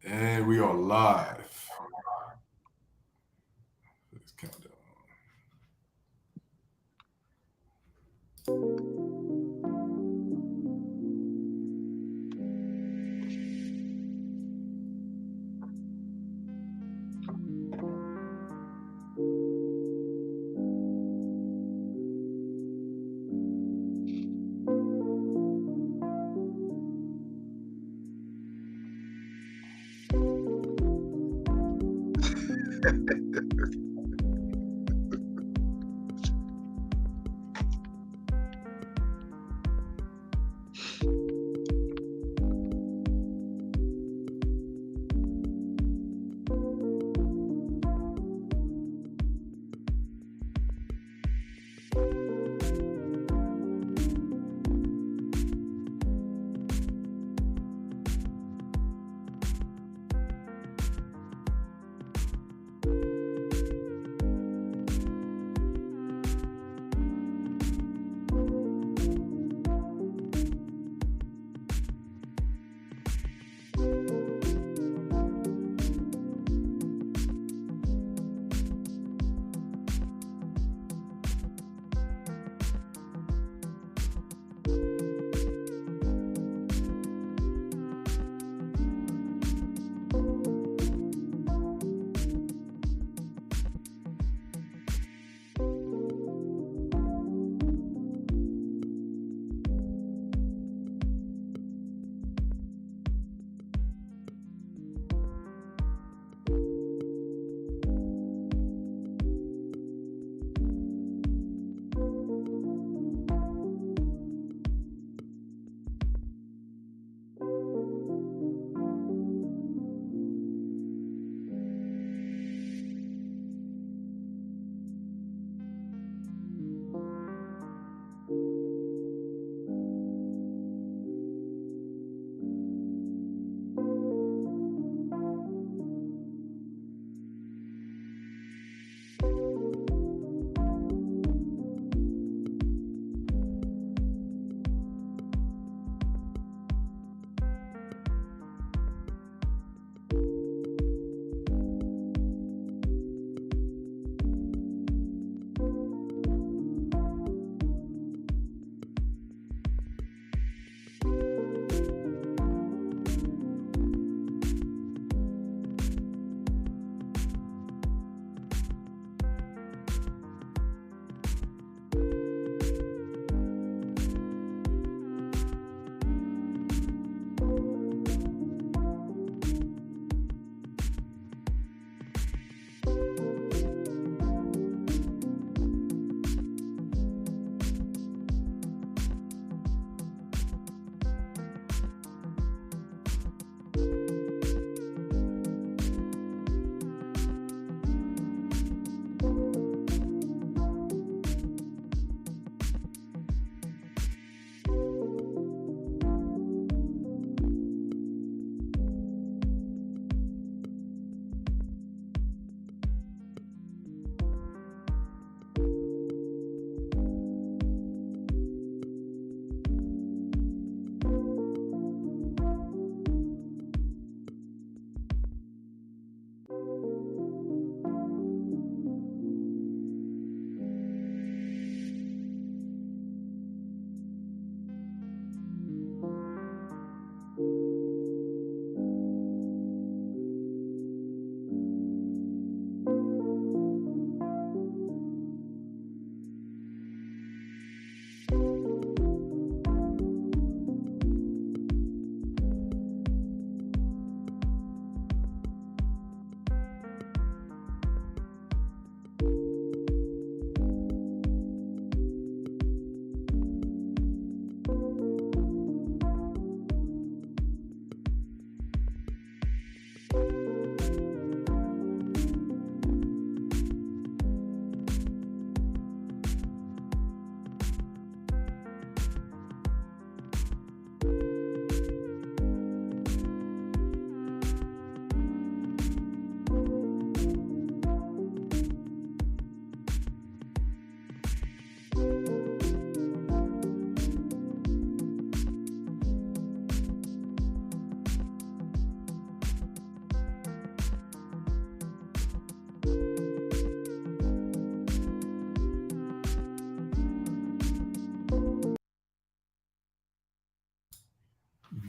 And we are live. Let's count down.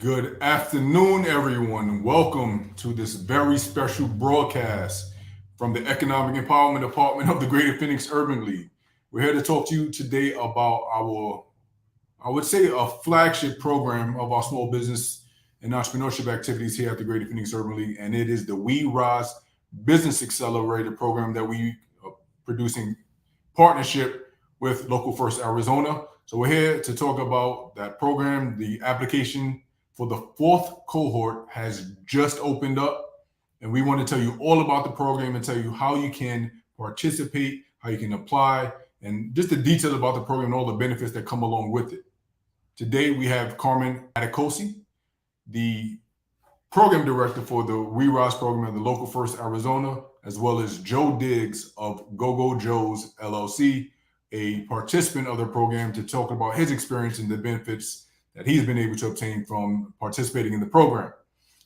Good afternoon, everyone. Welcome to this very special broadcast from the Economic Empowerment Department of the Greater Phoenix Urban League. We're here to talk to you today about I would say, a flagship program of our small business and entrepreneurship activities here at the Greater Phoenix Urban League, and it is the WE RISE Business Accelerator program that we are producing partnership with Local First Arizona. So we're here to talk about that program. The application for the fourth cohort has just opened up, and we want to tell you all about the program and tell you how you can participate, how you can apply, and just the details about the program and all the benefits that come along with it. Today we have Carmen Adekosi, the program director for the We Rise program at the Local First Arizona, as well as Joe Diggs of Go Joe's LLC, a participant of the program, to talk about his experience and the benefits that he's been able to obtain from participating in the program.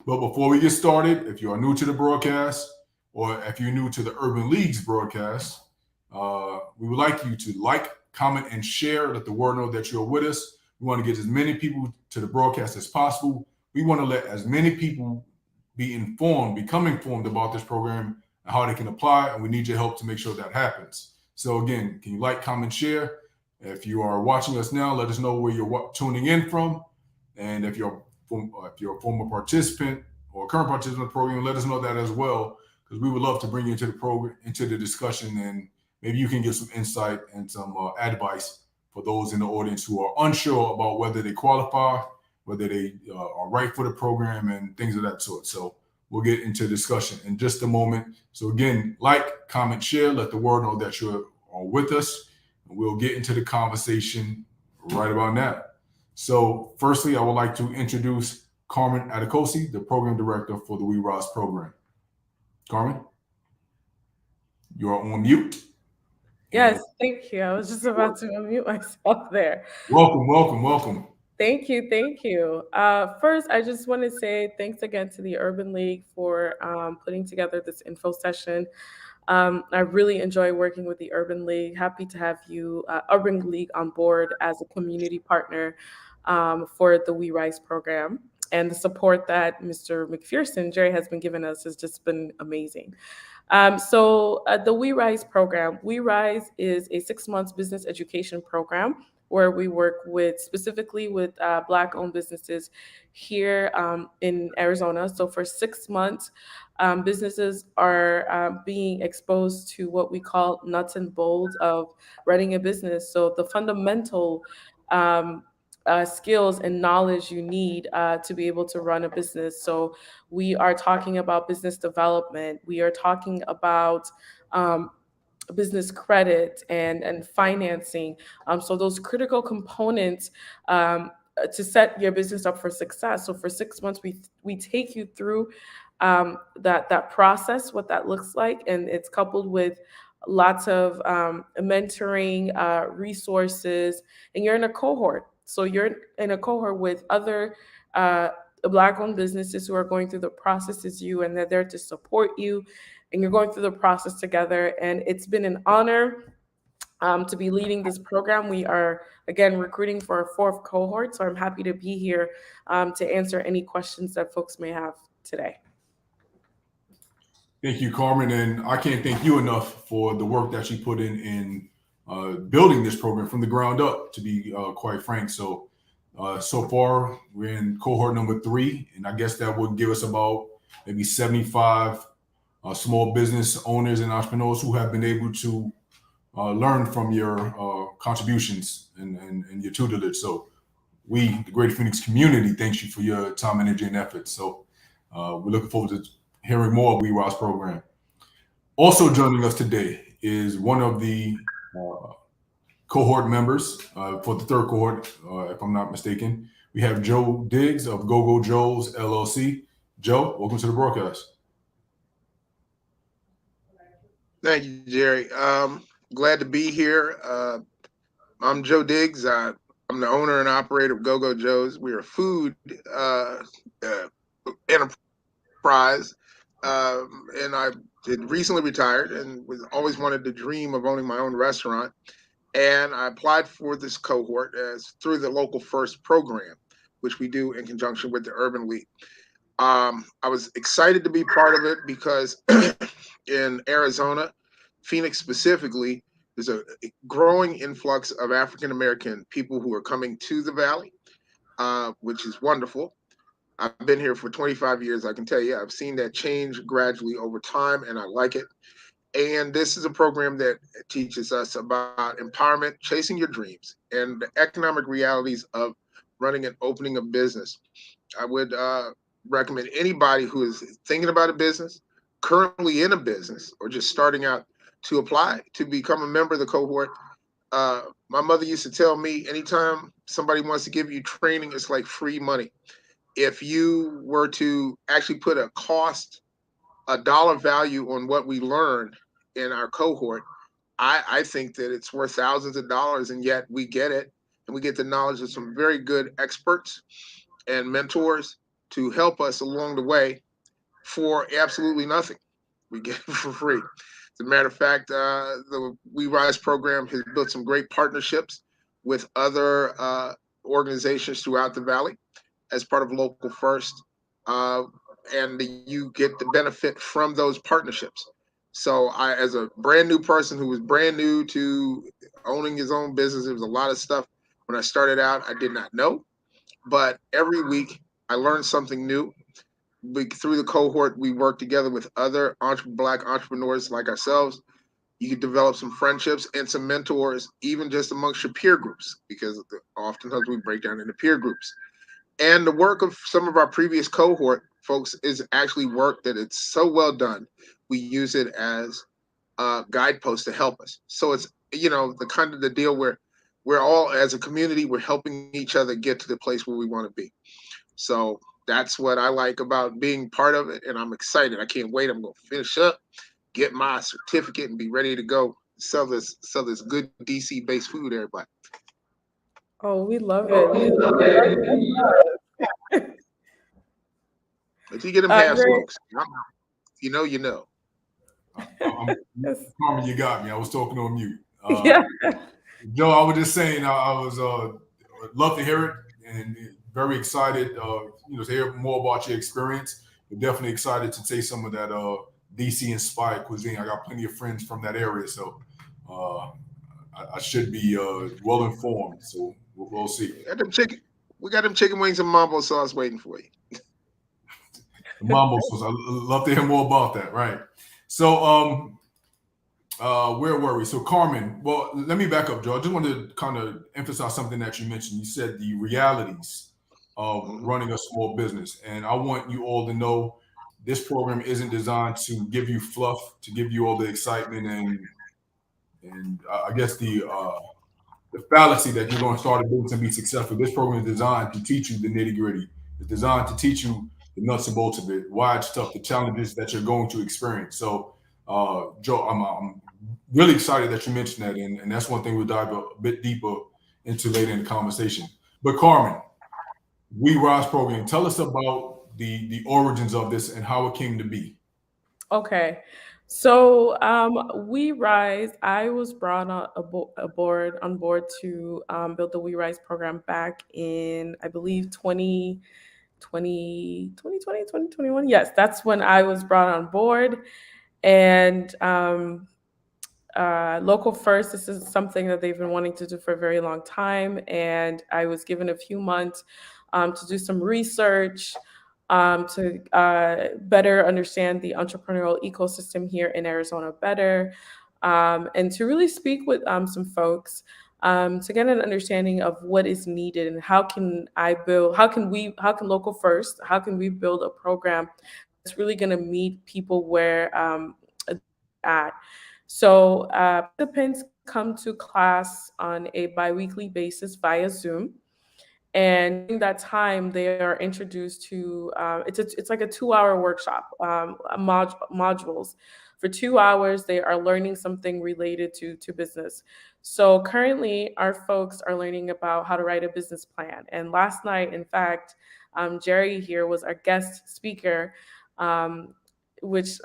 But before we get started, if you are new to the broadcast or if you're new to the Urban League's broadcast, we would like you to like, comment, and share. Let the word know that you're with us. We want to get as many people to the broadcast as possible. We want to let as many people become informed about this program and how they can apply, and we need your help to make sure that happens. So again, can you like, comment, share? If you are watching us now, let us know where you're tuning in from. And if you're a former participant or a current participant of the program, let us know that as well, because we would love to bring you into the program, into the discussion, and maybe you can get some insight and some advice for those in the audience who are unsure about whether they qualify, whether they are right for the program, and things of that sort. So we'll get into discussion in just a moment. So again, like, comment, share, let the world know that you are with us, and we'll get into the conversation right about now. So firstly, I would like to introduce Carmen Adekosi, the program director for the We Rise program. Carmen, you're on mute. Yes, thank you. I was just about to unmute myself there. Welcome. Thank you, thank you. First, I just want to say thanks again to the Urban League for putting together this info session. I really enjoy working with the Urban League. Happy to have you, Urban League, on board as a community partner for the We Rise program. And the support that Mr. McPherson, Jerry, has been giving us has just been amazing. The We Rise program, We Rise is a 6 months business education program where we work specifically with Black-owned businesses here in Arizona. So for 6 months, businesses are being exposed to what we call nuts and bolts of running a business. So the fundamental um, skills and knowledge you need to be able to run a business. So we are talking about business development. We are talking about um, business credit and financing. So those critical components to set your business up for success. So for 6 months, we take you through that process, what that looks like, and it's coupled with lots of mentoring resources, and you're in a cohort. So you're in a cohort with other Black-owned businesses who are going through the process as you, and they're there to support you, and you're going through the process together. And it's been an honor to be leading this program. We are, again, recruiting for a fourth cohort, so I'm happy to be here to answer any questions that folks may have today. Thank you, Carmen, and I can't thank you enough for the work that you put in building this program from the ground up, to be quite frank. So far, we're in cohort number 3, and I guess that would give us about maybe 75 small business owners and entrepreneurs who have been able to learn from your contributions and your tutelage. So we, the Greater Phoenix community, thanks you for your time, energy, and effort. So we're looking forward to hearing more of We Rise program. Also joining us today is one of the cohort members for the third cohort, if I'm not mistaken. We have Joe Diggs of Go Joe's LLC. Joe, welcome to the broadcast. Thank you, Jerry. Glad to be here. I'm Joe Diggs. I'm the owner and operator of Go Joe's. We're a food enterprise, and I had recently retired and was always wanted to dream of owning my own restaurant. And I applied for this cohort through the Local First program. which we do in conjunction with the Urban League. I was excited to be part of it because in Arizona, Phoenix specifically, there's a growing influx of African American people who are coming to the Valley, which is wonderful. I've been here for 25 years. I can tell you, I've seen that change gradually over time, and I like it. And this is a program that teaches us about empowerment, chasing your dreams, and the economic realities of running and opening a business. I would recommend anybody who is thinking about a business, currently in a business, or just starting out to apply to become a member of the cohort. My mother used to tell me anytime somebody wants to give you training, it's like free money. If you were to actually put a dollar value on what we learned in our cohort, I think that it's worth thousands of dollars, and yet we get it, and we get the knowledge of some very good experts and mentors to help us along the way for absolutely nothing. We get it for free. As a matter of fact, the We Rise program has built some great partnerships with other organizations throughout the Valley as part of Local First, uh, and you get the benefit from those partnerships. So, as a brand new person who was brand new to owning his own business, there was a lot of stuff when I started out I did not know, but every week I learned something new. Through the cohort, we work together with other Black entrepreneurs like ourselves. You can develop some friendships and some mentors, even just amongst your peer groups, because oftentimes we break down into peer groups. And the work of some of our previous cohort folks is actually work that it's so well done. We use it as a guidepost to help us. So it's, the kind of the deal where we're all, as a community, we're helping each other get to the place where we want to be. So that's what I like about being part of it, and I'm excited. I can't wait. I'm going to finish up, get my certificate, and be ready to go sell this good DC based food, everybody. Oh, we love it. We love it. If you get them half Great. smokes, you know, you know. Yes. Carmen, you got me. I was talking on mute. Yeah. Joe, I was just saying, I was love to hear it, and very excited, to hear more about your experience. But definitely excited to taste some of that DC inspired cuisine. I got plenty of friends from that area, so I should be well informed. So we'll see. We got them chicken wings and mambo sauce waiting for you. The mambo sauce. I love to hear more about that. Right. So where were we? So Carmen, well, let me back up, Joe. I just wanted to kind of emphasize something that you mentioned. You said the realities of running a small business. And I want you all to know this program isn't designed to give you fluff, to give you all the excitement and I guess the fallacy that you're going to start a business and be successful. This program is designed to teach you the nitty gritty. It's designed to teach you the nuts and bolts of it, why it's tough, the challenges that you're going to experience. So, Joe, I'm really excited that you mentioned that, and that's one thing we'll dive a bit deeper into later in the conversation. But Carmen, We Rise program, tell us about the origins of this and how it came to be. Okay. So We Rise, I was brought on board to build the We Rise program back in, I believe, 2021. Yes, that's when I was brought on board. And Local First, this is something that they've been wanting to do for a very long time. And I was given a few months to do some research, to better understand the entrepreneurial ecosystem here in Arizona better, and to really speak with some folks, to get an understanding of what is needed and how can Local First, how can we build a program that's really going to meet people where they're at. So participants come to class on a biweekly basis via Zoom. And during that time, they are introduced to it's like a 2-hour workshop, modules. For 2 hours, they are learning something related to business. So currently, our folks are learning about how to write a business plan. And last night, in fact, Jerry here was our guest speaker, which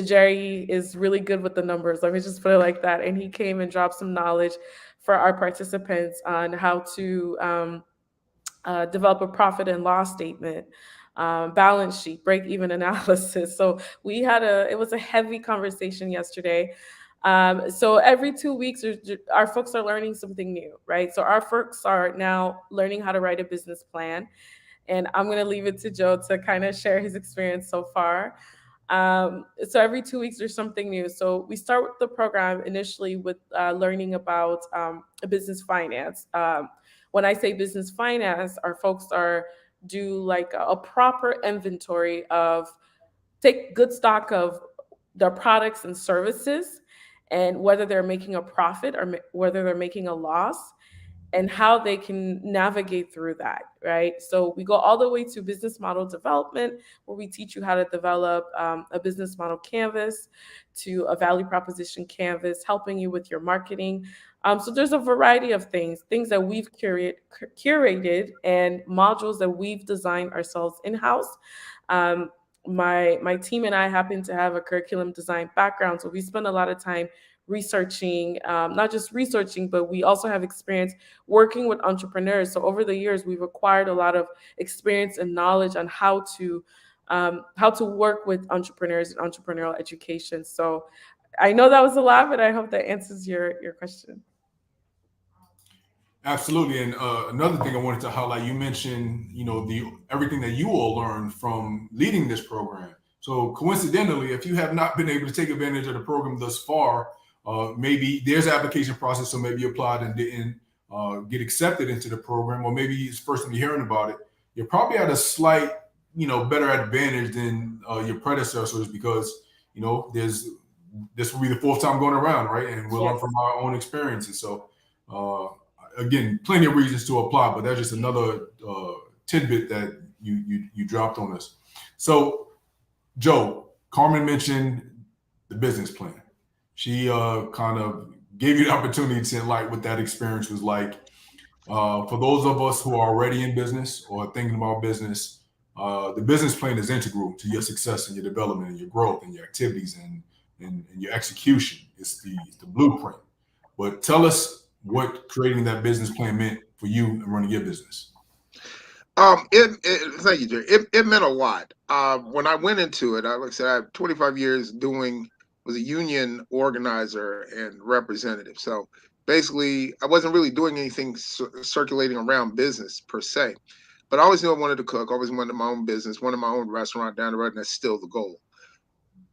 Jerry is really good with the numbers. Let me just put it like that. And he came and dropped some knowledge for our participants on how to develop a profit and loss statement, balance sheet, break even analysis. So it was a heavy conversation yesterday. So every 2 weeks, our folks are learning something new, right? So our folks are now learning how to write a business plan. And I'm going to leave it to Joe to kind of share his experience so far. So every 2 weeks, there's something new. So we start with the program initially with learning about business finance. When I say business finance, our folks are do like a proper inventory of take good stock of their products and services and whether they're making a profit or whether they're making a loss and how they can navigate through that, right? So we go all the way to business model development, where we teach you how to develop a business model canvas, to a value proposition canvas, helping you with your marketing. So there's a variety of things that we've curated and modules that we've designed ourselves in-house. Um, my team and I happen to have a curriculum design background, so we spend a lot of time researching, not just researching, but we also have experience working with entrepreneurs. So over the years, we've acquired a lot of experience and knowledge on how to work with entrepreneurs and entrepreneurial education. So I know that was a lot, but I hope that answers your question. Absolutely. And another thing I wanted to highlight, you mentioned, the everything that you all learned from leading this program. So coincidentally, if you have not been able to take advantage of the program thus far, maybe there's an application process, so maybe you applied and didn't get accepted into the program, or maybe it's the first time you're hearing about it. You're probably at a slight, better advantage than your predecessors because, this will be the fourth time going around, right? And we'll learn Yes. from our own experiences. So, again, plenty of reasons to apply, but that's just another tidbit that you dropped on us. So, Joe, Carmen mentioned the business plan. She kind of gave you the opportunity to enlighten what that experience was like. For those of us who are already in business or thinking about business, the business plan is integral to your success and your development and your growth and your activities and your execution. It's the blueprint. But tell us what creating that business plan meant for you and running your business. Thank you, Jerry. It meant a lot. When I went into it, like I said, I have 25 years was a union organizer and representative. So basically, I wasn't really doing anything circulating around business per se. But I always knew I wanted to cook. Always wanted my own business, wanted my own restaurant down the road, and that's still the goal.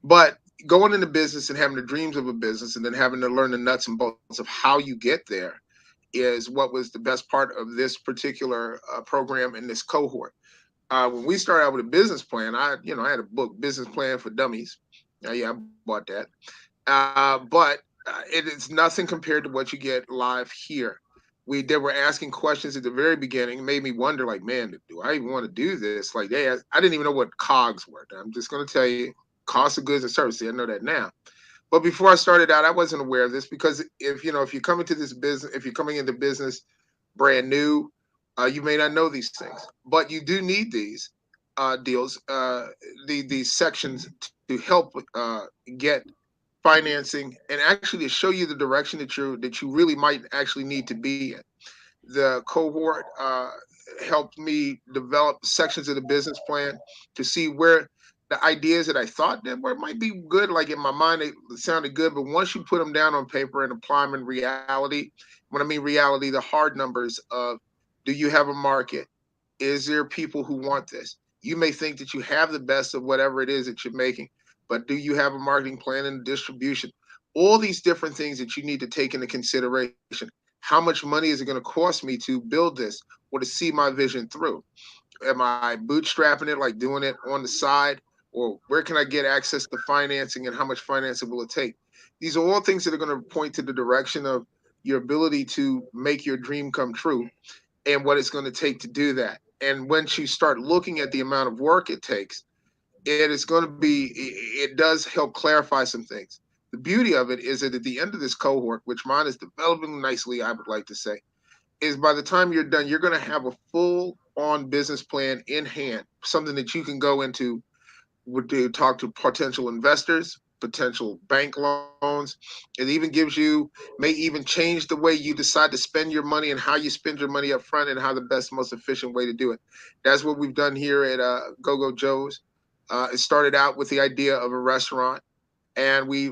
But going into business and having the dreams of a business and then having to learn the nuts and bolts of how you get there is what was the best part of this particular program in this cohort. When we started out with a business plan, I had a book, Business Plan for Dummies. Yeah, I bought that. But it is nothing compared to what you get live here. They were asking questions at the very beginning. It made me wonder, like, man, do I even want to do this? Like, I didn't even know what COGS were. I'm just going to tell you, cost of goods and services. I know that now. But before I started out, I wasn't aware of this because if you're coming to this business, if you're coming into business brand new, you may not know these things, but you do need these deals, these sections to help get financing and actually to show you the direction that you really might actually need to be in. The cohort helped me develop sections of the business plan to see where the ideas that I thought that were might be good, like in my mind, it sounded good. But once you put them down on paper and apply them in reality, when I mean reality, the hard numbers of do you have a market? Is there people who want this? You may think that you have the best of whatever it is that you're making, but do you have a marketing plan and distribution? All these different things that you need to take into consideration. How much money is it going to cost me to build this or to see my vision through? Am I bootstrapping it, like doing it on the side? Or where can I get access to financing and how much financing will it take? These are all things that are going to point to the direction of your ability to make your dream come true and what it's going to take to do that. And once you start looking at the amount of work it takes, it does help clarify some things. The beauty of it is that at the end of this cohort, which mine is developing nicely, I would like to say, is by the time you're done, you're going to have a full on business plan in hand, something that you can go into to talk to potential investors, potential bank loans. It even gives you, may even change the way you decide to spend your money and how you spend your money up front and how the best, most efficient way to do it. That's what we've done here at Go Joe's. It started out with the idea of a restaurant. And we,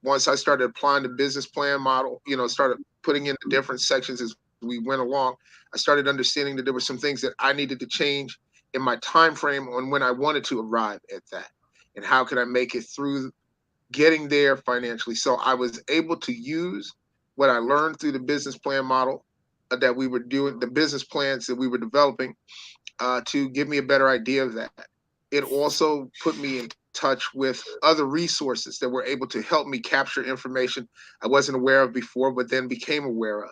once I started applying the business plan model, started putting in the different sections as we went along, I started understanding that there were some things that I needed to change in my time frame on when I wanted to arrive at that, and how could I make it through getting there financially. So I was able to use what I learned through the business plan model that we were doing, the business plans that we were developing, to give me a better idea of that. It also put me in touch with other resources that were able to help me capture information I wasn't aware of before, but then became aware of.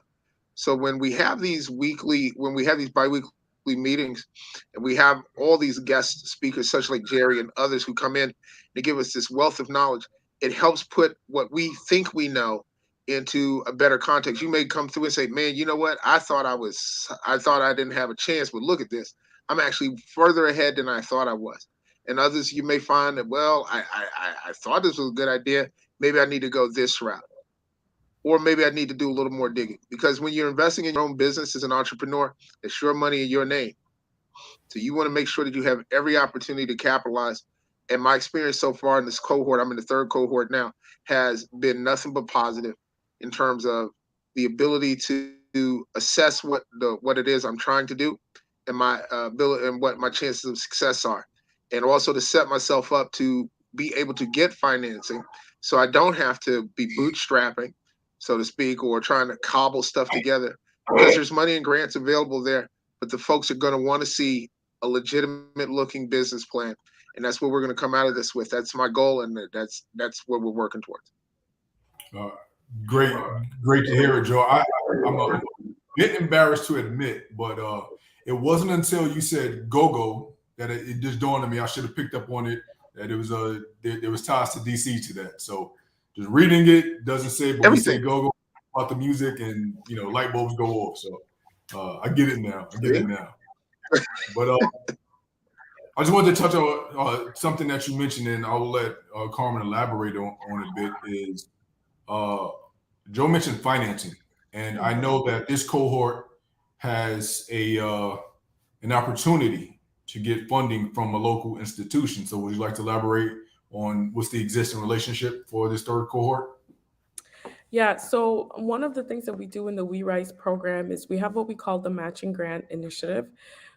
So when we have these biweekly meetings, and we have all these guest speakers, such like Jerry and others who come in to give us this wealth of knowledge, it helps put what we think we know into a better context. You may come through and say, "Man, you know what? I thought I didn't have a chance, but look at this. I'm actually further ahead than I thought I was." And others, you may find that, well, I thought this was a good idea. Maybe I need to go this route, or maybe I need to do a little more digging. Because when you're investing in your own business as an entrepreneur, it's your money in your name. So you want to make sure that you have every opportunity to capitalize. And my experience so far in this cohort, I'm in the third cohort now, has been nothing but positive in terms of the ability to assess what it is I'm trying to do, and my ability and what my chances of success are, and also to set myself up to be able to get financing, so I don't have to be bootstrapping, so to speak, or trying to cobble stuff together, because there's money and grants available there, but the folks are going to want to see a legitimate looking business plan, and that's what we're going to come out of this with. That's my goal, and that's what we're working towards. Uh, great, great to hear it, Joe. I'm a bit embarrassed to admit, but it wasn't until you said "go-go" that it just dawned on me. I should have picked up on it, that it was there was ties to DC to that. So just reading it doesn't say, but we say Everything. "go-go" about the music, and light bulbs go off. So I get it now. I get it See? now. But I just wanted to touch on something that you mentioned, and I'll let Carmen elaborate on a bit. Is uh, Joe mentioned financing, and I know that this cohort has an opportunity to get funding from a local institution. So, would you like to elaborate on what's the existing relationship for this third cohort? Yeah, so one of the things that we do in the We Rise program is we have what we call the matching grant initiative.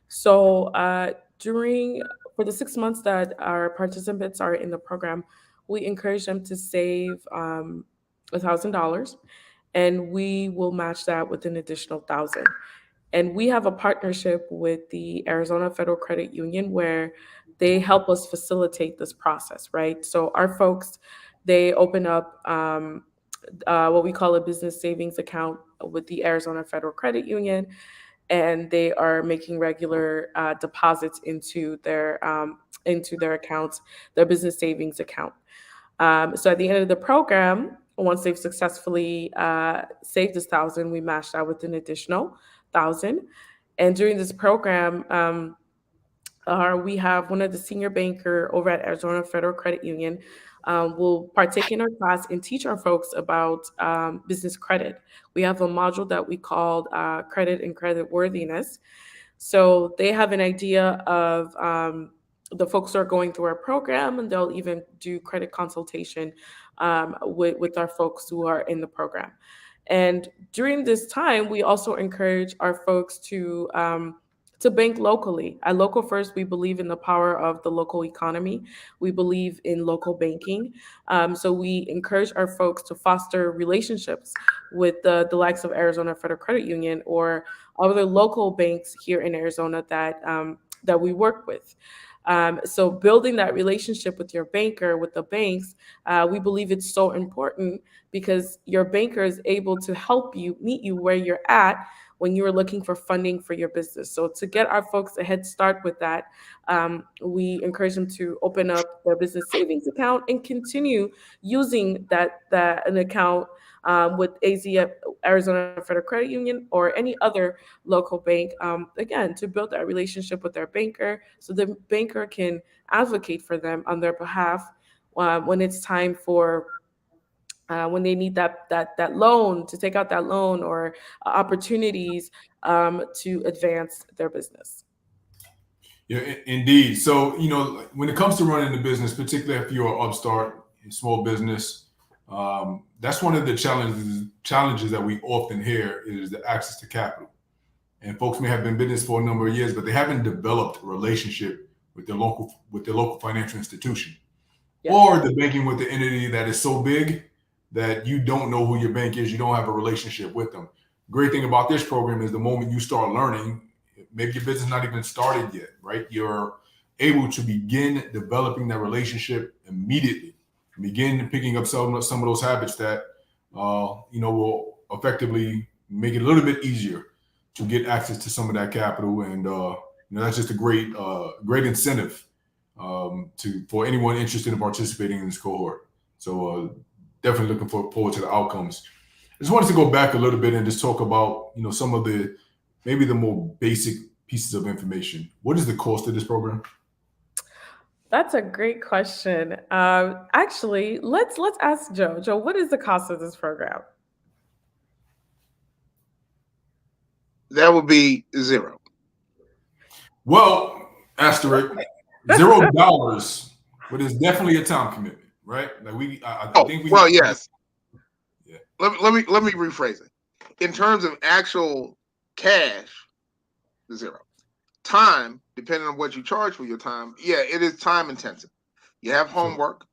So during for the 6 months that our participants are in the program, we encourage them to save $1,000, and we will match that with an additional 1,000. And we have a partnership with the Arizona Federal Credit Union where they help us facilitate this process, right? So our folks, they open up what we call a business savings account with the Arizona Federal Credit Union, and they are making regular deposits into their accounts, their business savings account. So at the end of the program, once they've successfully saved this 1,000, we match that with an additional 1,000. And during this program, we have one of the senior banker over at Arizona Federal Credit Union will partake in our class and teach our folks about business credit. We have a module that we called credit and credit worthiness. So they have an idea of the folks who are going through our program, and they'll even do credit consultation with our folks who are in the program. And during this time, we also encourage our folks to bank locally. At Local First, we believe in the power of the local economy. We believe in local banking. So we encourage our folks to foster relationships with the likes of Arizona Federal Credit Union or other local banks here in Arizona that we work with. So building that relationship with your banker, with the banks, we believe it's so important because your banker is able to help you meet you where you're at when you are looking for funding for your business. So to get our folks a head start with that, we encourage them to open up their business savings account and continue using that an account with Arizona Federal Credit Union or any other local bank, again, to build that relationship with their banker so the banker can advocate for them on their behalf when it's time for when they need that loan, to take out that loan, or opportunities to advance their business. Yeah, indeed. So, when it comes to running a business, particularly if you're an upstart, a small business, that's one of the challenges that we often hear is the access to capital. And folks may have been in business for a number of years, but they haven't developed a relationship with their local financial institution, Yes. or the banking with the entity that is so big that you don't know who your bank is. You don't have a relationship with them. Great thing about this program is the moment you start learning, maybe your business not even started yet, right? You're able to begin developing that relationship immediately. Begin picking up some of those habits that will effectively make it a little bit easier to get access to some of that capital, and that's just a great incentive for anyone interested in participating in this cohort. So definitely looking forward to the outcomes. I just wanted to go back a little bit and just talk about some of maybe the more basic pieces of information. What is the cost of this program? That's a great question. Actually, let's ask Joe. Joe, what is the cost of this program? That would be zero. Well, asterisk, $0, but it's definitely a time commitment, right? Like I think we. Well, yes. Yeah. Let me rephrase it. In terms of actual cash, zero. Time, depending on what you charge for your time, yeah, it is time intensive. You have homework,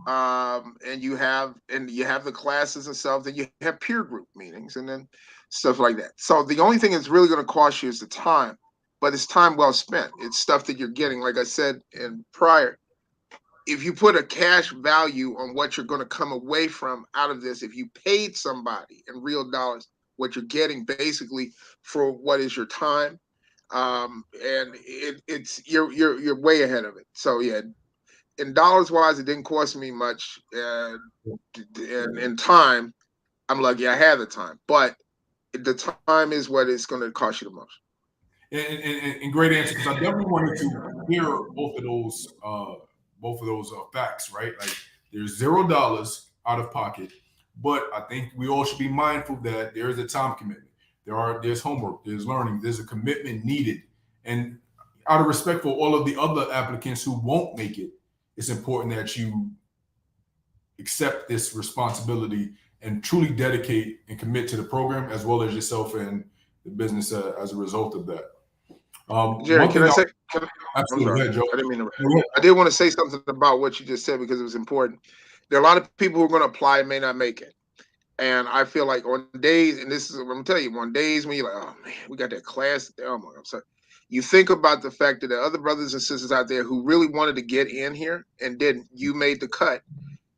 and you have the classes and stuff. Then you have peer group meetings, and then stuff like that. So the only thing that's really going to cost you is the time, but it's time well spent. It's stuff that you're getting. Like I said in prior, if you put a cash value on what you're going to come away from out of this, if you paid somebody in real dollars, what you're getting basically for what is your time, and it's you're way ahead of it. So yeah, in dollars wise, it didn't cost me much, and in time, I'm lucky I had the time, but the time is what is going to cost you the most. And great answer, because I definitely wanted to hear both of those facts, right? Like there's $0 out of pocket, but I think we all should be mindful that there is a time commitment. There's homework, there's learning, there's a commitment needed, and out of respect for all of the other applicants who won't make it, it's important that you accept this responsibility and truly dedicate and commit to the program, as well as yourself and the business as a result of that. Jerry, can I say? I'm Absolutely, sorry, yeah, Joe. I didn't mean to. I did want to say something about what you just said because it was important. There are a lot of people who are going to apply and may not make it. And I feel like on days, and this is what I'm gonna tell you, on days when you're like, oh man, we got that class. Oh my God, I'm sorry. You think about the fact that there are other brothers and sisters out there who really wanted to get in here and didn't. You made the cut.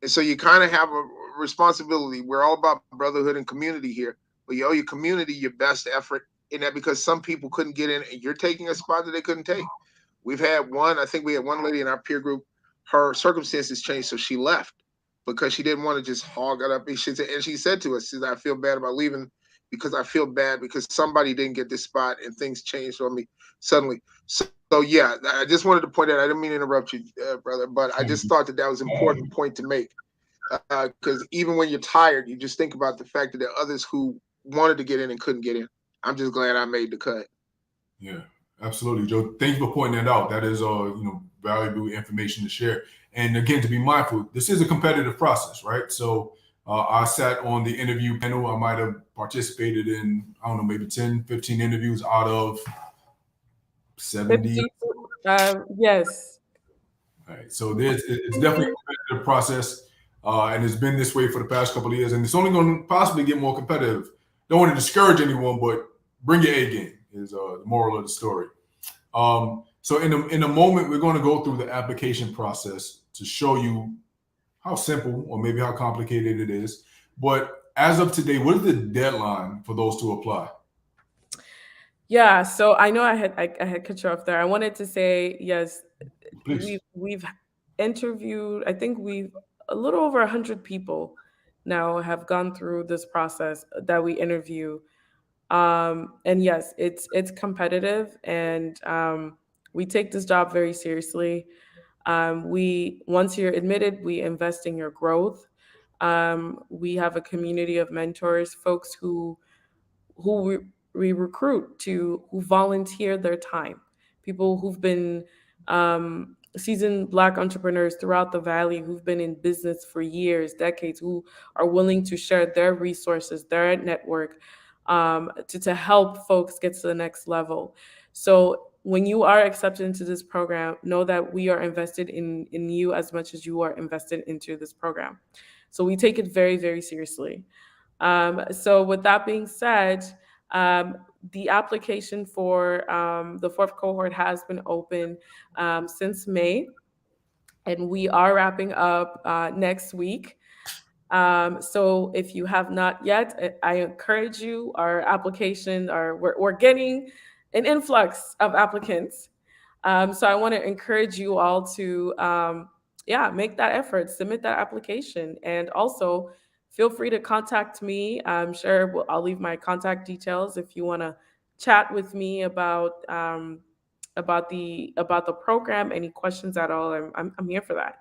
And so you kind of have a responsibility. We're all about brotherhood and community here, but you owe your community your best effort in that, because some people couldn't get in and you're taking a spot that they couldn't take. I think we had one lady in our peer group, her circumstances changed, so she left because she didn't want to just hog it up. And she said to us, she said, I feel bad about leaving because I feel bad because somebody didn't get this spot and things changed on me suddenly. So yeah, I just wanted to point out, I didn't mean to interrupt you, brother, but I just thought that was an important point to make. Because even when you're tired, you just think about the fact that there are others who wanted to get in and couldn't get in. I'm just glad I made the cut. Yeah, absolutely, Joe. Thank you for pointing that out. That is valuable information to share. And again, to be mindful, this is a competitive process, right? So I sat on the interview panel. I might have participated in, I don't know, maybe 10, 15 interviews out of 70. Yes. All right. So it's definitely a competitive process. And it's been this way for the past couple of years. And it's only going to possibly get more competitive. Don't want to discourage anyone, but bring your A game is the moral of the story. So in a moment, we're going to go through the application process to show you how simple or maybe how complicated it is. But as of today, what is the deadline for those to apply? Yeah, so I know I had cut you off there. I wanted to say yes, Please. we've interviewed. I think we've a little over 100 people now have gone through this process that we interview. And yes, it's competitive, and we take this job very seriously. Once you're admitted, we invest in your growth. We have a community of mentors, folks who we recruit who volunteer their time, people who've been seasoned Black entrepreneurs throughout the Valley, who've been in business for years, decades, who are willing to share their resources, their network, to help folks get to the next level. So when you are accepted into this program, know that we are invested in you as much as you are invested into this program. So we take it very, very seriously. So with that being said, um, the application for the fourth cohort has been open since May, and we are wrapping up next week. So if you have not yet, I encourage you. Our application, we're getting an influx of applicants. So I want to encourage you all to, make that effort, submit that application, and also feel free to contact me. I'm sure I'll leave my contact details if you want to chat with me about the program. Any questions at all? I'm here for that.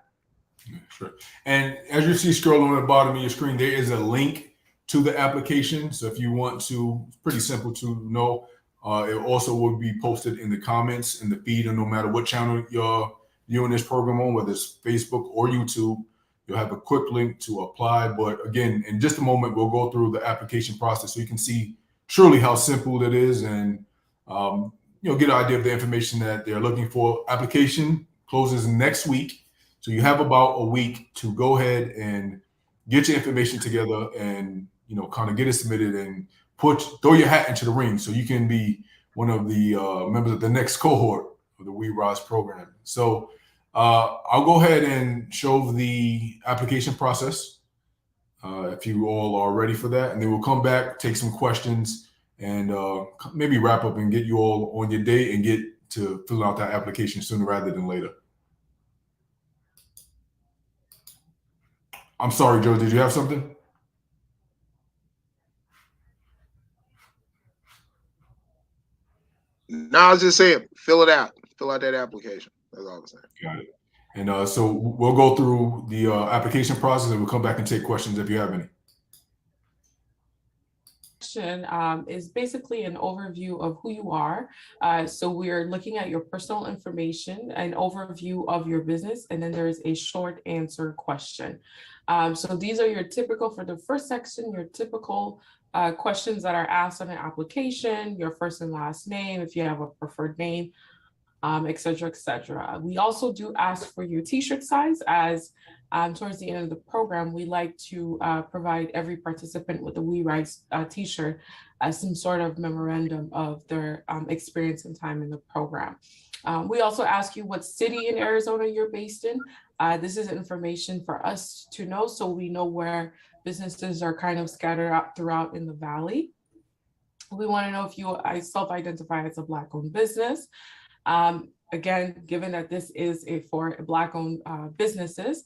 Sure. And as you see scrolling on the bottom of your screen, there is a link to the application. So if you want to, it's pretty simple to know. It also will be posted in the comments in the feed, and no matter what channel you're viewing this program on, whether it's Facebook or YouTube, you'll have a quick link to apply. But again, in just a moment, we'll go through the application process so you can see truly how simple it is, and get an idea of the information that they're looking for. Application closes next week. So you have about a week to go ahead and get your information together and, kind of get it submitted and throw your hat into the ring so you can be one of the members of the next cohort of the WE RISE program. So I'll go ahead and show the application process if you all are ready for that. And then we'll come back, take some questions, and maybe wrap up and get you all on your day and get to fill out that application sooner rather than later. I'm sorry, Joe, did you have something? No, I was just saying, fill it out. Fill out that application. That's all I was saying. Got it. And so we'll go through the application process, and we'll come back and take questions if you have any. Is basically an overview of who you are. So we're looking at your personal information, an overview of your business, and then there is a short answer question. So these are your typical, for the first section, your typical questions that are asked on an application, your first and last name, if you have a preferred name, et cetera, et cetera. We also do ask for your t-shirt size, as towards the end of the program, we like to provide every participant with a WE RISE t-shirt as some sort of memorandum of their experience and time in the program. We also ask you what city in Arizona you're based in. This is information for us to know, so we know where businesses are kind of scattered out throughout in the Valley. We want to know if you self-identify as a Black-owned business. Again, given that this is for Black-owned businesses,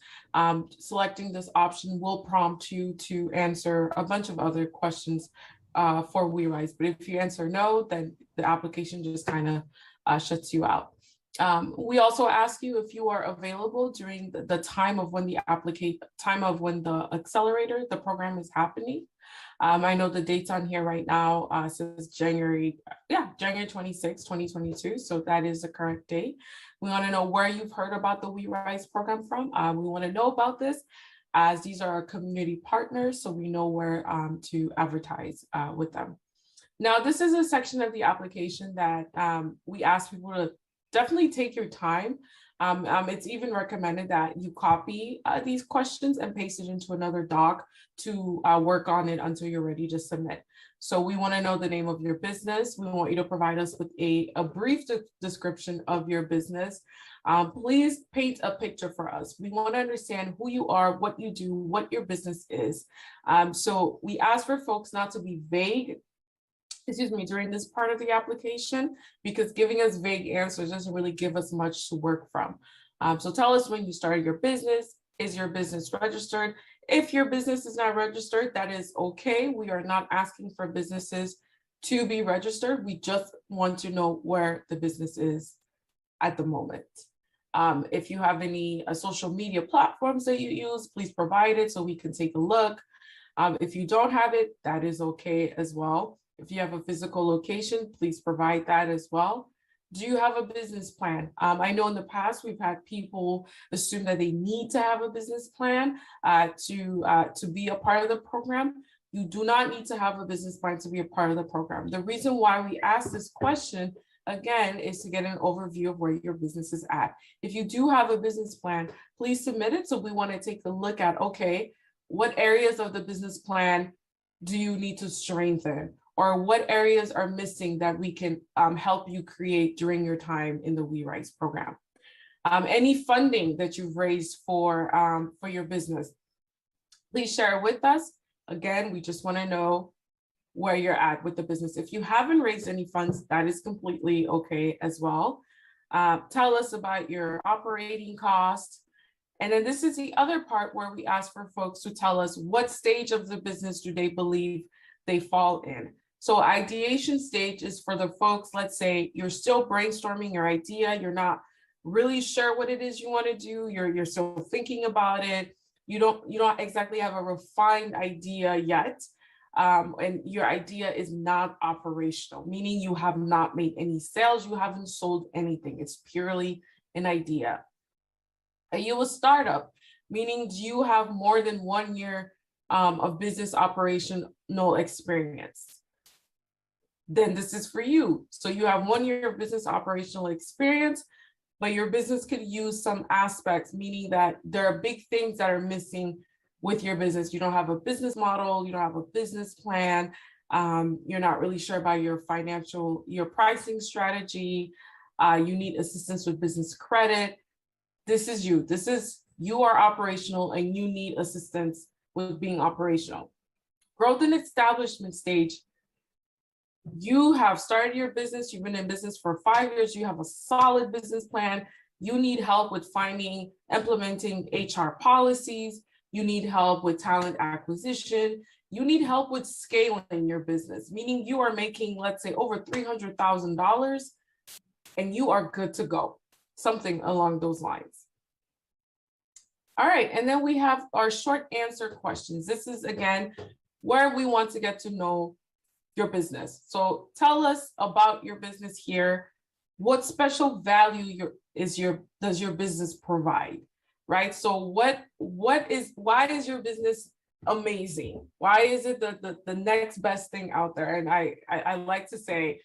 selecting this option will prompt you to answer a bunch of other questions for WE RISE. But if you answer no, then the application just kind of shuts you out. We also ask you if you are available during the time of when the accelerator, the program is happening. I know the dates on here right now says January 26, 2022. So that is the correct date. We want to know where you've heard about the WE RISE program from. We want to know about this, as these are our community partners, so we know where to advertise with them. Now, this is a section of the application that we ask people to definitely take your time. It's even recommended that you copy these questions and paste it into another doc to work on it until you're ready to submit. So we want to know the name of your business. We want you to provide us with a brief description of your business. Please paint a picture for us. We want to understand who you are, what you do, what your business is. So we ask for folks not to be vague, during this part of the application, because giving us vague answers doesn't really give us much to work from. So tell us when you started your business. Is your business registered? If your business is not registered, that is okay. We are not asking for businesses to be registered. We just want to know where the business is at the moment. If you have any social media platforms that you use, please provide it so we can take a look. If you don't have it, that is okay as well. If you have a physical location, please provide that as well. Do you have a business plan? I know in the past we've had people assume that they need to have a business plan to be a part of the program. You do not need to have a business plan to be a part of the program. The reason why we ask this question, again, is to get an overview of where your business is at. If you do have a business plan, please submit it. So we want to take a look at, okay, what areas of the business plan do you need to strengthen? Or what areas are missing that we can help you create during your time in the We Rise program? Any funding that you've raised for your business, please share it with us. Again, we just want to know where you're at with the business. If you haven't raised any funds, that is completely okay as well. Tell us about your operating costs. And then this is the other part where we ask for folks to tell us what stage of the business do they believe they fall in. So ideation stage is for the folks, let's say you're still brainstorming your idea, you're not really sure what it is you want to do, you're still thinking about it, you don't exactly have a refined idea yet, and your idea is not operational, meaning you have not made any sales, you haven't sold anything, it's purely an idea. Are you a startup? Meaning, do you have more than 1 year of business operational experience? Then this is for you. So you have 1 year of business operational experience, but your business could use some aspects, meaning that there are big things that are missing with your business. You don't have a business model, you don't have a business plan, you're not really sure about your pricing strategy, you need assistance with business credit. This is you. You are operational and you need assistance with being operational. Growth and establishment stage. You have started your business, you've been in business for 5 years, you have a solid business plan, you need help with implementing HR policies, you need help with talent acquisition, you need help with scaling your business, meaning you are making, let's say, over $300,000 and you are good to go, something along those lines. All right, and then we have our short answer questions. This is, again, where we want to get to know your business. So tell us about your business here. What special value does your business provide, right? So why is your business amazing? Why is it the next best thing out there? And I like to say,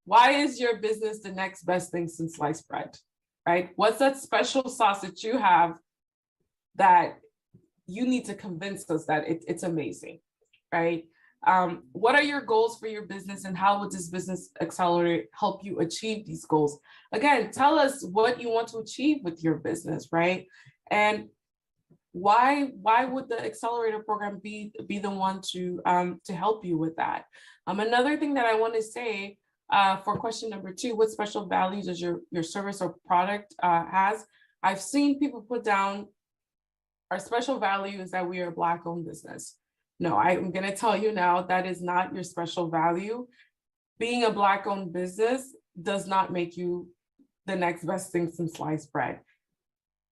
why is your business the next best thing since sliced bread, right? What's that special sauce that you have that you need to convince us that it's amazing, right? What are your goals for your business and how would this business accelerator help you achieve these goals? Again, tell us what you want to achieve with your business, right? And why would the accelerator program be the one to help you with that? Another thing that I want to say for question number 2, what special value does your service or product has? I've seen people put down our special value is that we are a Black-owned business. No, I'm going to tell you now that is not your special value. Being a Black-owned business does not make you the next best thing since sliced bread.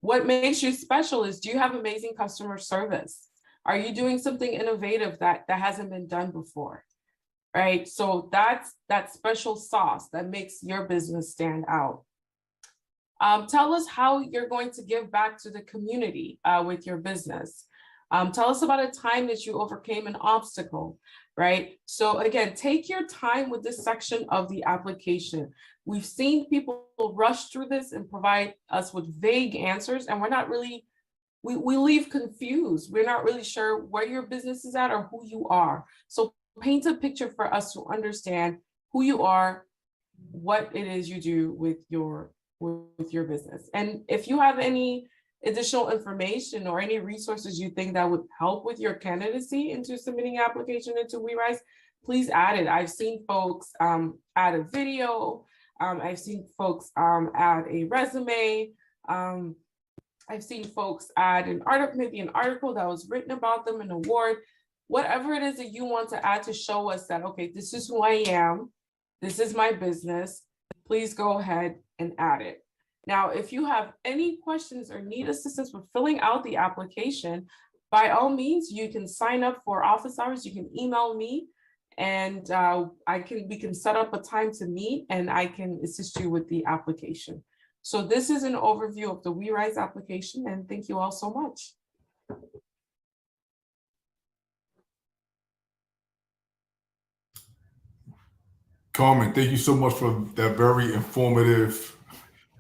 What makes you special is, do you have amazing customer service? Are you doing something innovative that hasn't been done before? Right? So that's that special sauce that makes your business stand out. Tell us how you're going to give back to the community with your business. Tell us about a time that you overcame an obstacle, right? So again, take your time with this section of the application. We've seen people rush through this and provide us with vague answers, and we're not really, we leave confused. We're not really sure where your business is at or who you are. So paint a picture for us to understand who you are, what it is you do with your business. And if you have any additional information or any resources you think that would help with your candidacy into submitting an application into We Rise, please add it. I've seen folks add a video. I've seen folks add a resume. I've seen folks add an article, maybe an article that was written about them, an award, whatever it is that you want to add to show us that, okay, this is who I am. This is my business. Please go ahead and add it. Now, if you have any questions or need assistance with filling out the application, by all means, you can sign up for office hours. You can email me, and we can set up a time to meet, and I can assist you with the application. So this is an overview of the We Rise application, and thank you all so much. Carmen, thank you so much for that very informative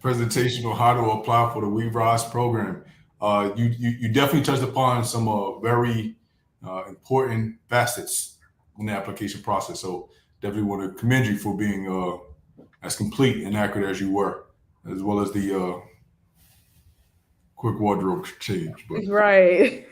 presentation on how to apply for the We Rise program. You definitely touched upon some very important facets in the application process. So definitely want to commend you for being as complete and accurate as you were, as well as the quick wardrobe change. But Right.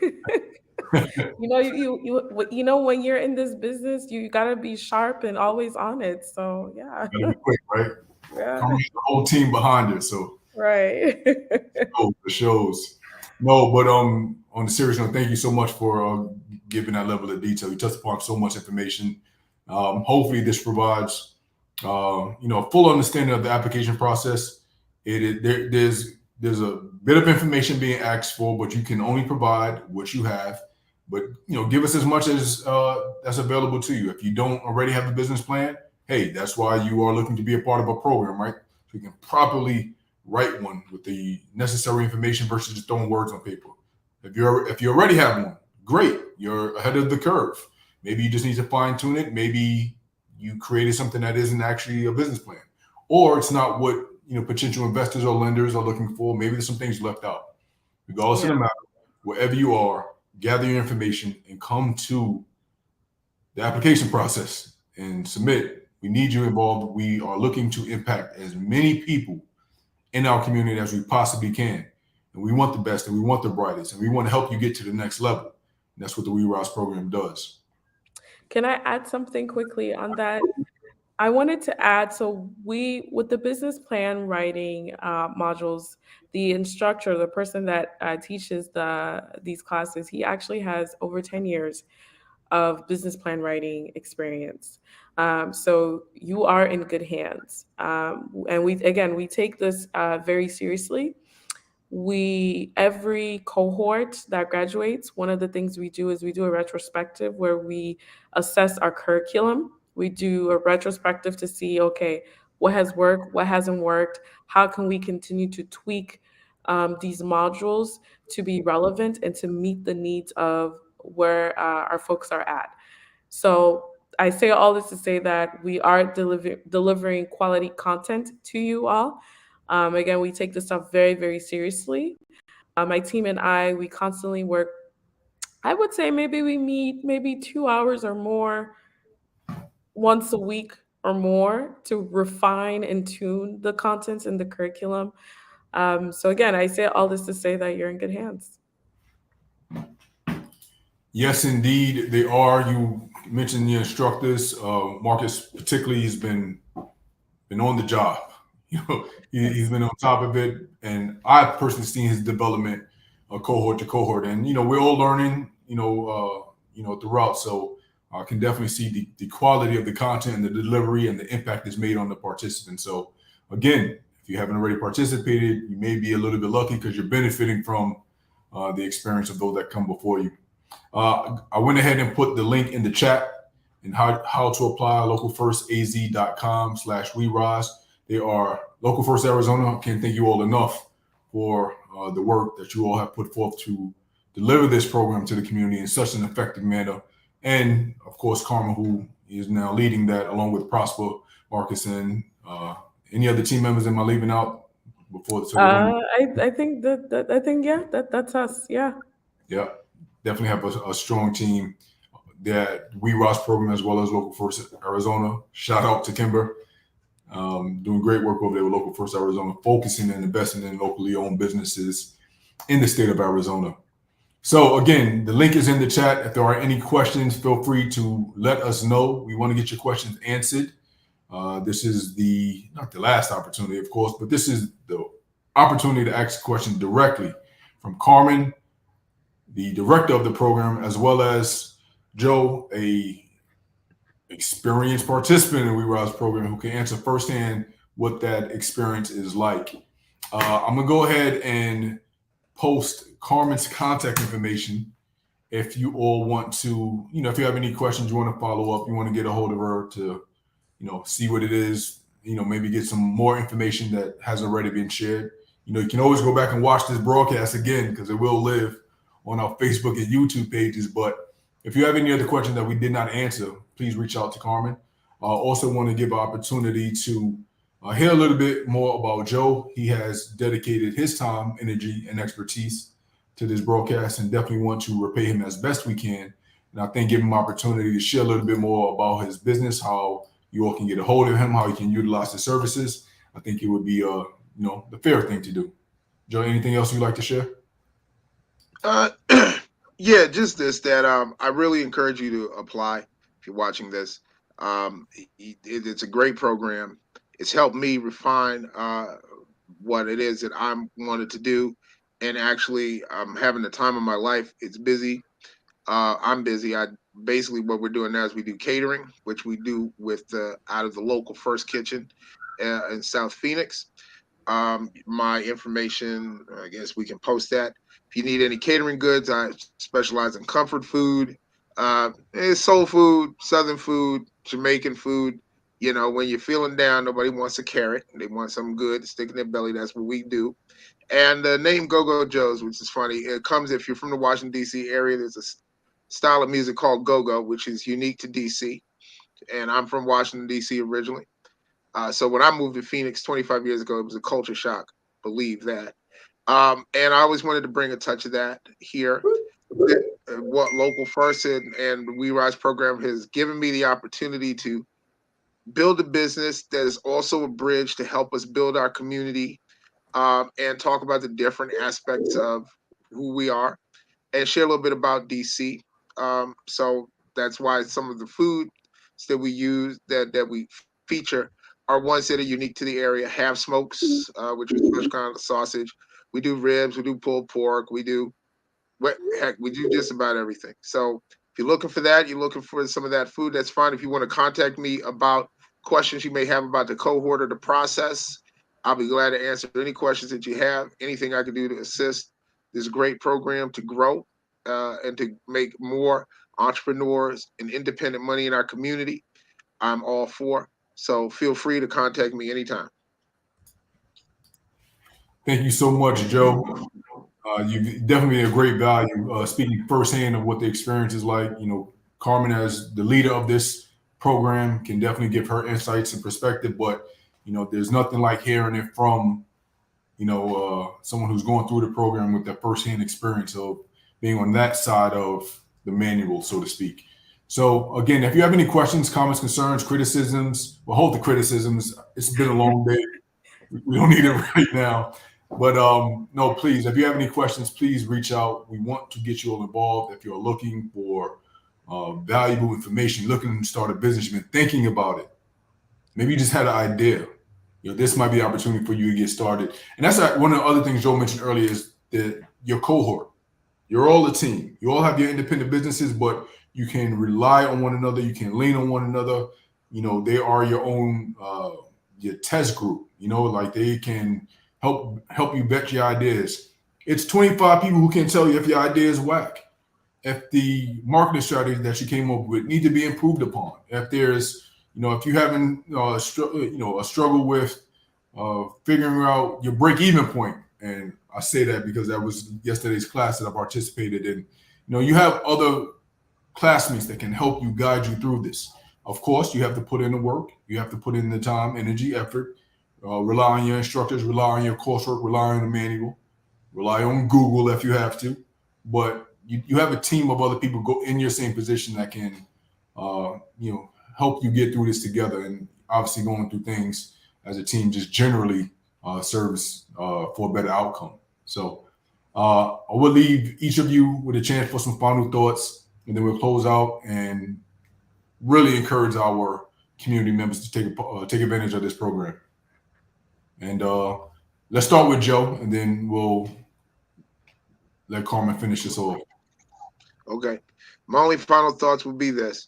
You know, when you're in this business, you gotta be sharp and always on it. So yeah. gotta be quick, right? Yeah. Carmen has the whole team behind her, so Right. the shows. No, but on the serious note, thank you so much for giving that level of detail. You touched upon so much information. Hopefully, this provides a full understanding of the application process. There's a bit of information being asked for, but you can only provide what you have. But give us as much as that's available to you. If you don't already have a business plan, hey, that's why you are looking to be a part of a program, right? So you can properly write one with the necessary information versus just throwing words on paper. If you already have one, great, you're ahead of the curve. Maybe you just need to fine tune it. Maybe you created something that isn't actually a business plan, or it's not what potential investors or lenders are looking for. Maybe there's some things left out. Regardless of the matter, wherever you are, gather your information and come to the application process and submit. We need you involved. We are looking to impact as many people in our community as we possibly can. And we want the best and we want the brightest and we want to help you get to the next level. And that's what the We Rise program does. Can I add something quickly on that? I wanted to add, so with the business plan writing modules, the instructor, the person that teaches these classes, he actually has over 10 years of business plan writing experience. So you are in good hands. And we take this very seriously. Every cohort that graduates, one of the things we do is we do a retrospective where we assess our curriculum. We do a retrospective to see, okay, what has worked, what hasn't worked, how can we continue to tweak these modules to be relevant and to meet the needs of where our folks are at. So I say all this to say that we are delivering quality content to you all. Again, we take this stuff very, very seriously. My team and we constantly work. I would say maybe we meet maybe 2 hours or more once a week or more to refine and tune the contents in the curriculum. So again, I say all this to say that you're in good hands. Yes, indeed, they are. You mentioned the instructors. Marcus particularly has been on the job. He's been on top of it, and I've personally seen his development, cohort to cohort, and we're all learning, throughout. So I can definitely see the quality of the content and the delivery and the impact it's made on the participants. So again, if you haven't already participated, you may be a little bit lucky because you're benefiting from the experience of those that come before you. I went ahead and put the link in the chat and how to apply localfirstaz.com/we rise. They are Local First Arizona. I can't thank you all enough for the work that you all have put forth to deliver this program to the community in such an effective manner. And of course, Karma, who is now leading that along with Prosper, Marcus, and any other team members. Am I leaving out before? I think that's us. Yeah. Yeah, definitely have a strong team. That We Rise program as well as Local First Arizona. Shout out to Kimber. Doing great work over there with Local First Arizona, focusing and investing in locally owned businesses in the state of Arizona. So again, the link is in the chat. If there are any questions, feel free to let us know. We want to get your questions answered. This is not the last opportunity, of course, but this is the opportunity to ask questions directly from Carmen, the director of the program, as well as Joe, a experienced participant in We Rise program who can answer firsthand what that experience is like. I'm gonna go ahead and post Carmen's contact information if you all want to, if you have any questions, you want to follow up, you want to get a hold of her to, see what it is, maybe get some more information that has already been shared. You can always go back and watch this broadcast again because it will live on our Facebook and YouTube pages. But if you have any other questions that we did not answer, please reach out to Carmen. I also want to give an opportunity to hear a little bit more about Joe. He has dedicated his time, energy, and expertise to this broadcast and definitely want to repay him as best we can. And I think give him opportunity to share a little bit more about his business, how you all can get a hold of him, how you can utilize the services. I think it would be the fair thing to do. Joe, anything else you'd like to share? Uh, yeah, just this that I really encourage you to apply if you're watching this. It's a great program. It's helped me refine what it is that I'm wanted to do, and actually, I'm having the time of my life. It's busy. I'm busy. I basically what we're doing now is we do catering, which we do with out of the local First Kitchen in South Phoenix. My information, I guess we can post that. If you need any catering goods, I specialize in comfort food, soul food, southern food, Jamaican food. When you're feeling down, nobody wants a carrot. They want something good to stick in their belly. That's what we do. And the name Go-Go Joe's, which is funny, it comes if you're from the Washington, D.C. area. There's a style of music called go-go, which is unique to D.C. And I'm from Washington, D.C. originally. So when I moved to Phoenix 25 years ago, it was a culture shock. Believe that. And I always wanted to bring a touch of that here. What Local First and We Rise program has given me the opportunity to build a business that is also a bridge to help us build our community and talk about the different aspects of who we are and share a little bit about DC. So that's why some of the foods that we use that we feature are ones that are unique to the area. Half smokes, which is fresh kind of sausage. We do ribs, we do pulled pork, we do just about everything. So if you're looking for that, you're looking for some of that food, that's fine. If you want to contact me about questions you may have about the cohort or the process, I'll be glad to answer any questions that you have. Anything I can do to assist this great program to grow and to make more entrepreneurs and independent money in our community, I'm all for. So feel free to contact me anytime. Thank you so much, Joe. You've definitely been a great value speaking firsthand of what the experience is like. Carmen, as the leader of this program, can definitely give her insights and perspective. But there's nothing like hearing it from someone who's going through the program with that firsthand experience of being on that side of the manual, so to speak. So again, if you have any questions, comments, concerns, criticisms, well, hold the criticisms. It's been a long day. We don't need it right now. But no, please, if you have any questions, please reach out. We want to get you all involved. If you're looking for valuable information, looking to start a business, you've been thinking about it. Maybe you just had an idea. This might be an opportunity for you to get started. And that's one of the other things Joe mentioned earlier is that your cohort. You're all a team. You all have your independent businesses, but you can rely on one another. You can lean on one another. They are your own your test group. Like they can help you vet your ideas. It's 25 people who can tell you if your idea is whack, if the marketing strategy that you came up with need to be improved upon, if there's if you're having a struggle with figuring out your break-even point. And I say that because that was yesterday's class that I participated in. You have other classmates that can help you, guide you through this. Of course, you have to put in the work. You have to put in the time, energy, effort. Rely on your instructors. Rely on your coursework. Rely on the manual. Rely on Google if you have to. But you have a team of other people go in your same position that can, help you get through this together. And obviously, going through things as a team just generally serves for a better outcome. So I will leave each of you with a chance for some final thoughts, and then we'll close out and really encourage our community members to take advantage of this program. And let's start with Joe, and then we'll let Carmen finish this off. Okay. My only final thoughts would be this.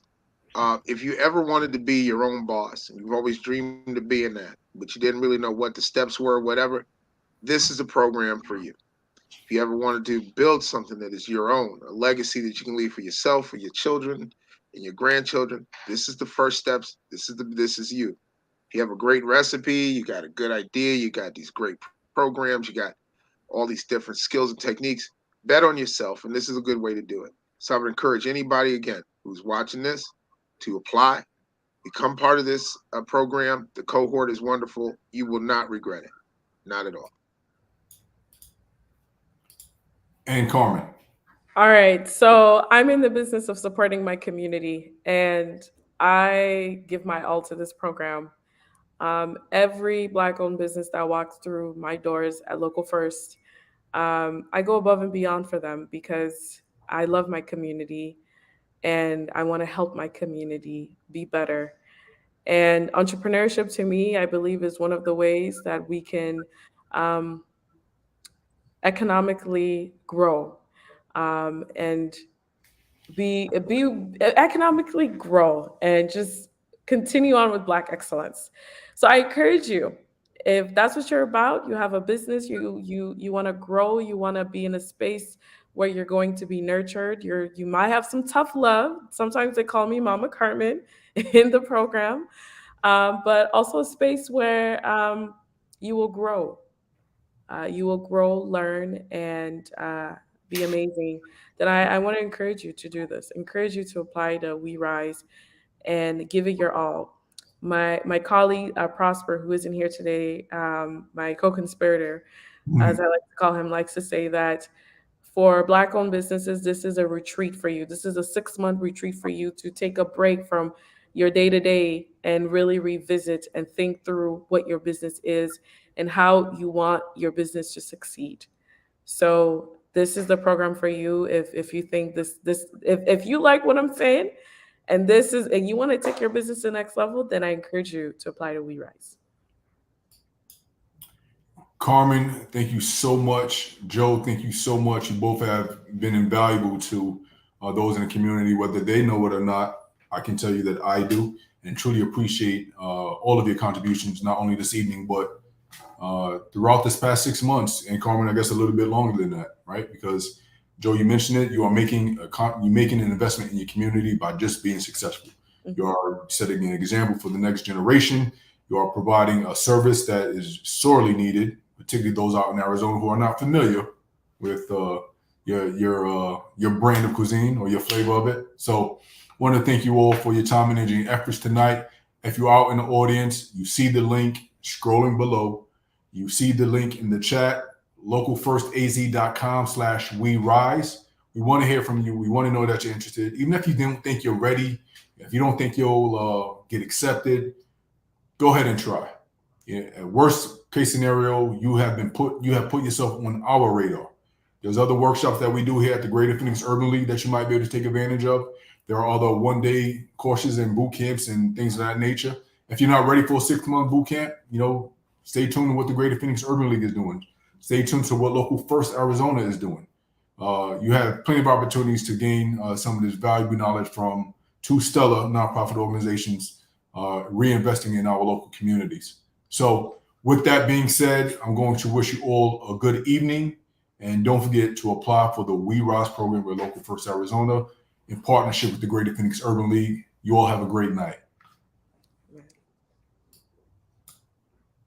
If you ever wanted to be your own boss, and you've always dreamed of being that, but you didn't really know what the steps were, whatever, this is a program for you. If you ever wanted to build something that is your own, a legacy that you can leave for yourself, for your children, and your grandchildren, this is the first steps. This is you. If you have a great recipe, you got a good idea, you got these great programs, you got all these different skills and techniques, bet on yourself, and this is a good way to do it. So I would encourage anybody, again, who's watching this to apply, become part of this program. The cohort is wonderful. You will not regret it. Not at all. And Carmen. All right. So I'm in the business of supporting my community, and I give my all to this program. Every Black-owned business that walks through my doors at Local First, I go above and beyond for them because I love my community and I want to help my community be better. And entrepreneurship to me, I believe, is one of the ways that we can um, economically grow and be economically grow and just continue on with Black excellence. So I encourage you, if that's what you're about, you have a business, you want to grow, you want to be in a space where you're going to be nurtured. You might have some tough love. Sometimes they call me Mama Carmen in the program, but also a space where you will grow. You will grow, learn, and be amazing. Then I want to encourage you to do this. Encourage you to apply to We Rise and give it your all. My colleague Prosper, who isn't here today, my co-conspirator, as I like to call him, likes to say that for Black-owned businesses, this is a retreat for you. This is a 6-month retreat for you to take a break from your day-to-day and really revisit and think through what your business is and how you want your business to succeed. So this is the program for you. If you think if you like what I'm saying, and you want to take your business to the next level, then I encourage you to apply to We Rise. Carmen, thank you so much. Joe, thank you so much. You both have been invaluable to those in the community, whether they know it or not. I can tell you that I do, and truly appreciate all of your contributions, not only this evening, but throughout this past 6 months. And Carmen, I guess a little bit longer than that, right? Because Joe, you mentioned it. You are making an investment in your community by just being successful. Mhm. You are setting an example for the next generation. You are providing a service that is sorely needed, particularly those out in Arizona who are not familiar with your brand of cuisine or your flavor of it. So I want to thank you all for your time, energy, and efforts tonight. If you're out in the audience, you see the link scrolling below. You see the link in the chat, localfirstaz.com/we rise. We want to hear from you. We want to know that you're interested. Even if you don't think you're ready, if you don't think you'll get accepted, go ahead and try. Yeah, worst case scenario, you have put yourself on our radar. There's other workshops that we do here at the Greater Phoenix Urban League that you might be able to take advantage of. There are other one-day courses and boot camps and things of that nature. If you're not ready for a 6-month boot camp, stay tuned to what the Greater Phoenix Urban League is doing. Stay tuned to what Local First Arizona is doing. You have plenty of opportunities to gain some of this valuable knowledge from two stellar nonprofit organizations reinvesting in our local communities. So with that being said, I'm going to wish you all a good evening. And don't forget to apply for the We Rise program with Local First Arizona in partnership with the Greater Phoenix Urban League. You all have a great night.